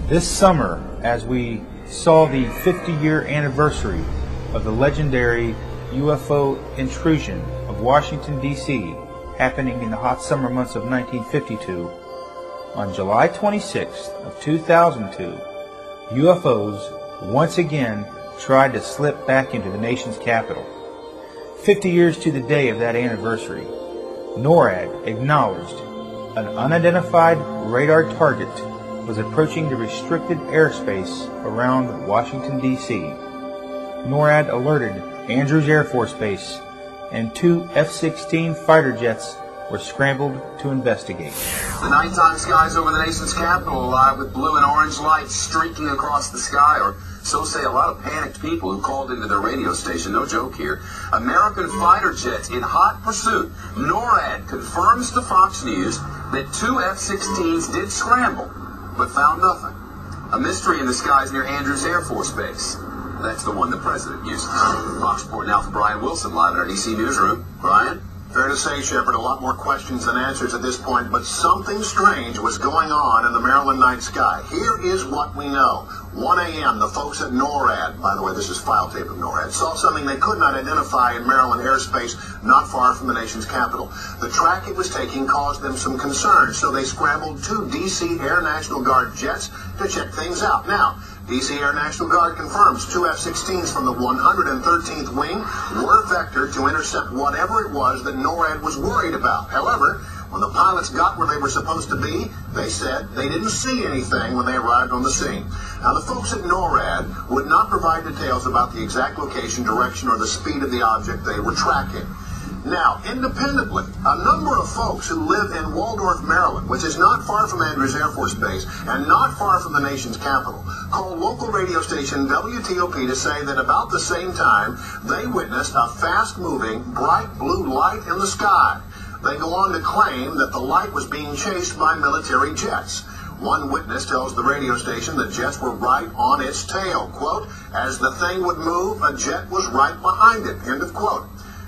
This summer, as we saw the 50-year anniversary of the legendary UFO intrusion of Washington, D.C., happening in the hot summer months of 1952, on July 26th of 2002, UFOs once again tried to slip back into the nation's capital. 50 years to the day of that anniversary, NORAD acknowledged an unidentified radar target was approaching the restricted airspace around Washington, D.C. NORAD alerted Andrews Air Force Base, and 2 F-16 fighter jets were scrambled to investigate. The nighttime skies over the nation's capital alive with blue and orange lights streaking across the sky, or so say a lot of panicked people who called into their radio station. No joke here. American fighter jets in hot pursuit. NORAD confirms to Fox News that 2 F-16s did scramble, but found nothing. A mystery in the skies near Andrews Air Force Base. That's the one the president uses. Fox reporting now for Brian Wilson, live in our D.C. newsroom. Brian? Fair to say, Shepard, a lot more questions than answers at this point, but something strange was going on in the Maryland night sky. Here is what we know. 1 a.m., the folks at NORAD, by the way, this is file tape of NORAD, saw something they could not identify in Maryland airspace not far from the nation's capital. The track it was taking caused them some concern, so they scrambled 2 D.C. Air National Guard jets to check things out. Now, D.C. Air National Guard confirms 2 F-16s from the 113th Wing were vectored to intercept whatever it was that NORAD was worried about. However, when the pilots got where they were supposed to be, they said they didn't see anything when they arrived on the scene. Now, the folks at NORAD would not provide details about the exact location, direction, or the speed of the object they were tracking. Now, independently, a number of folks who live in Waldorf, Maryland, which is not far from Andrews Air Force Base and not far from the nation's capital, called local radio station WTOP to say that about the same time, they witnessed a fast-moving, bright blue light in the sky. They go on to claim that the light was being chased by military jets. One witness tells the radio station the jets were right on its tail. Quote, as the thing would move, a jet was right behind it. End of quote.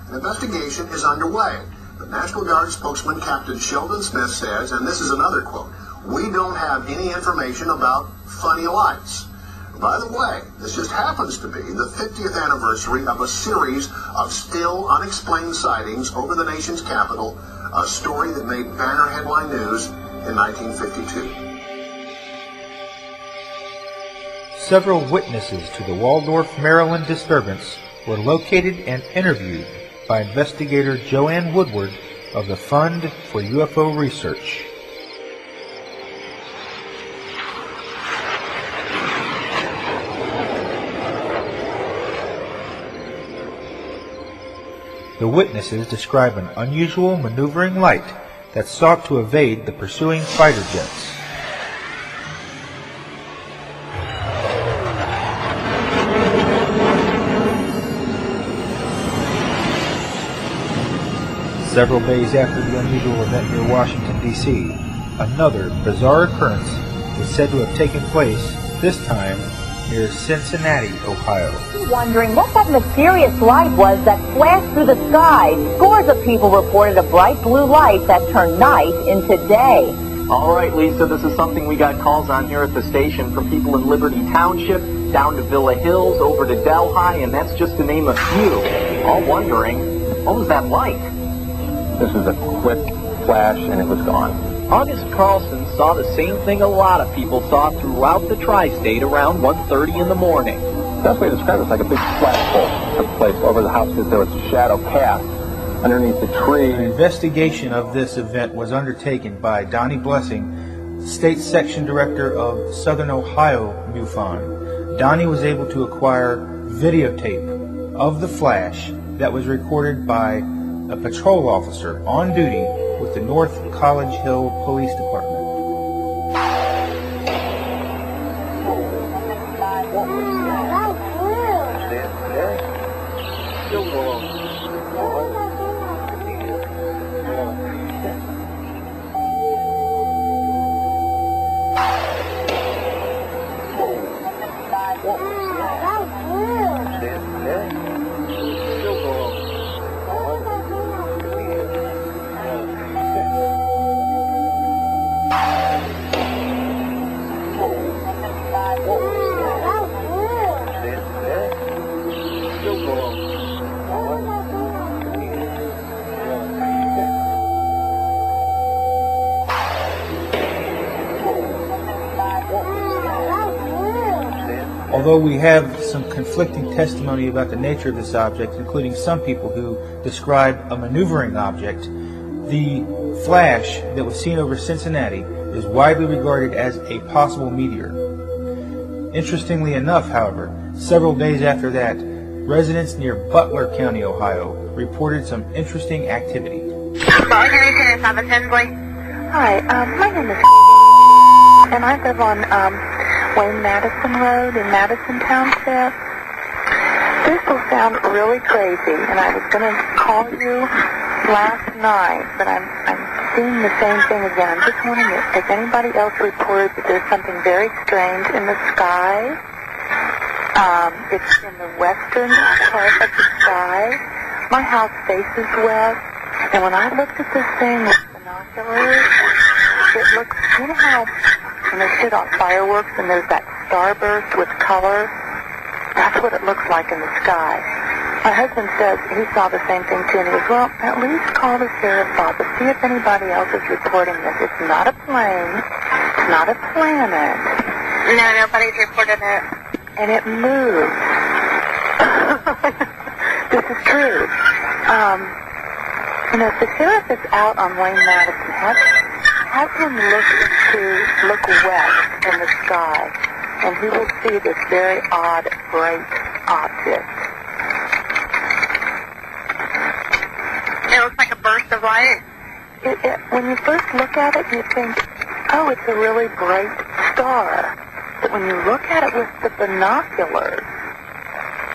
An investigation is underway. The National Guard spokesman, Captain Sheldon Smith, says, and this is another quote, we don't have any information about funny lights. By the way, this just happens to be the 50th anniversary of a series of still unexplained sightings over the nation's capital, a story that made banner headline news in 1952. Several witnesses to the Waldorf, Maryland disturbance were located and interviewed by investigator Joanne Woodward of the Fund for UFO Research. The witnesses describe an unusual maneuvering light that sought to evade the pursuing fighter jets. Several days after the unusual event near Washington, D.C., another bizarre occurrence is said to have taken place, this time near Cincinnati, Ohio. Wondering what that mysterious light was that flashed through the sky. Scores of people reported a bright blue light that turned night into day. All right, Lisa, this is something we got calls on here at the station from people in Liberty Township, down to Villa Hills, over to Delhi, and that's just to name a few. All wondering, what was that light? This was a quick flash, and it was gone. August Carlson saw the same thing a lot of people saw throughout the tri-state around 1:30 in the morning. The best way to describe it is like a big flashbulb took place over the house because there was a shadow cast underneath the tree. An investigation of this event was undertaken by Donnie Blessing, State Section Director of Southern Ohio MUFON. Donnie was able to acquire videotape of the flash that was recorded by a patrol officer on duty with the North College Hill Police Department. Although we have some conflicting testimony about the nature of this object, including some people who describe a maneuvering object, the flash that was seen over Cincinnati is widely regarded as a possible meteor. Interestingly enough, however, several days after that, residents near Butler County, Ohio, reported some interesting activity. Hi, my name is and I live on Wayne Madison Road in Madison Township. This will sound really crazy, and I was going to call you last night, but I'm seeing the same thing again. I'm just wondering if has anybody else reported that there's something very strange in the sky? It's in the western part of the sky. My house faces west, and when I looked at this thing with binoculars, it looks, you know how when they shoot off fireworks and there's that starburst with color? That's what it looks like in the sky. My husband says he saw the same thing too, and he goes, well, at least call the sheriff's office, see if anybody else is reporting this. It's not a plane. It's not a planet. No, nobody's reported it. And it moves. This is true. You know, if the sheriff is out on Wayne Madison, have him look west in the sky, and he will see this very odd, bright object. It looks like a burst of light. When you first look at it, you think, oh, it's a really bright star. But when you look at it with the binoculars,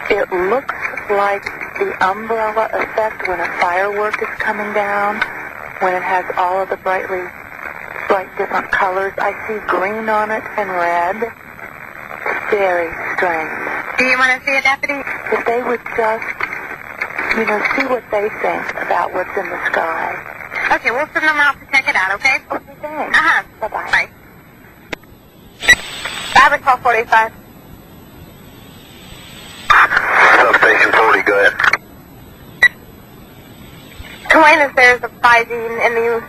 it looks like the umbrella effect when a firework is coming down, when it has all of the bright different colors. I see green on it and red. Very strange. Do you want to see it, Deputy? If they would just, you know, see what they think about what's in the sky. Okay, we'll send them out to check it out, okay? Okay, thanks. Bye-bye. Bye. Traffic call 45. Substation 40, go ahead. Complaint is there's a rising in the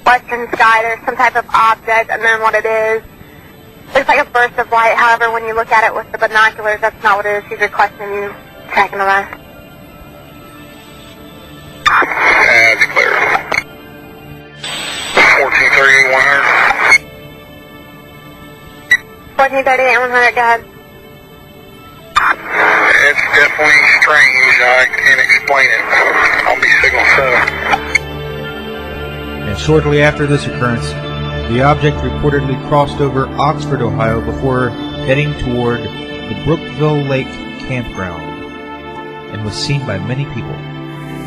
western sky. There's some type of object, and then what it is. Looks like a burst of light. However, when you look at it with the binoculars, that's not what it is. He's requesting you check him out. That's clear. 1438, 100. 1438, 100, go ahead. It's definitely strange. I can't explain it. I'll be signal 7. And shortly after this occurrence, the object reportedly crossed over Oxford, Ohio, before heading toward the Brookville Lake campground and was seen by many people.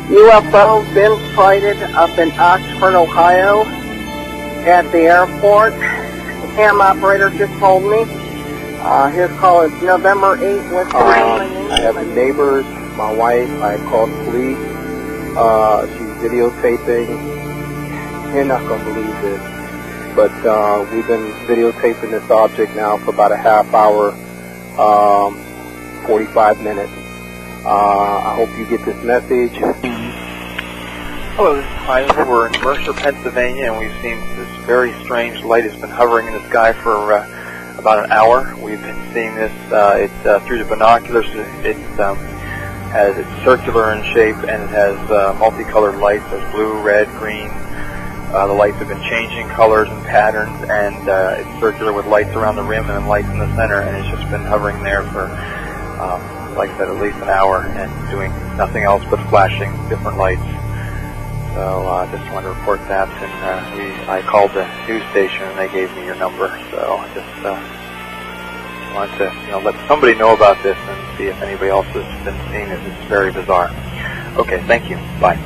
UFO been sighted up in Oxford, Ohio at the airport. The cam operator just told me. His call is November 8th. I have the neighbors, my wife. I called police. She's videotaping. You're not going to believe this, but we've been videotaping this object now for about a half hour, 45 minutes. I hope you get this message. Hello, this is Heiser. We're in Mercer, Pennsylvania, and we've seen this very strange light. It's been hovering in the sky for about an hour. We've been seeing this. It's through the binoculars. It's circular in shape, and it has multicolored lights. There's blue, red, green. The lights have been changing colors and patterns, and it's circular with lights around the rim and then lights in the center, and it's just been hovering there for, like I said, at least an hour and doing nothing else but flashing different lights. So I just wanted to report that, and I called the news station and they gave me your number. So I just wanted to let somebody know about this and see if anybody else has been seeing it. It's very bizarre. Okay, thank you. Bye.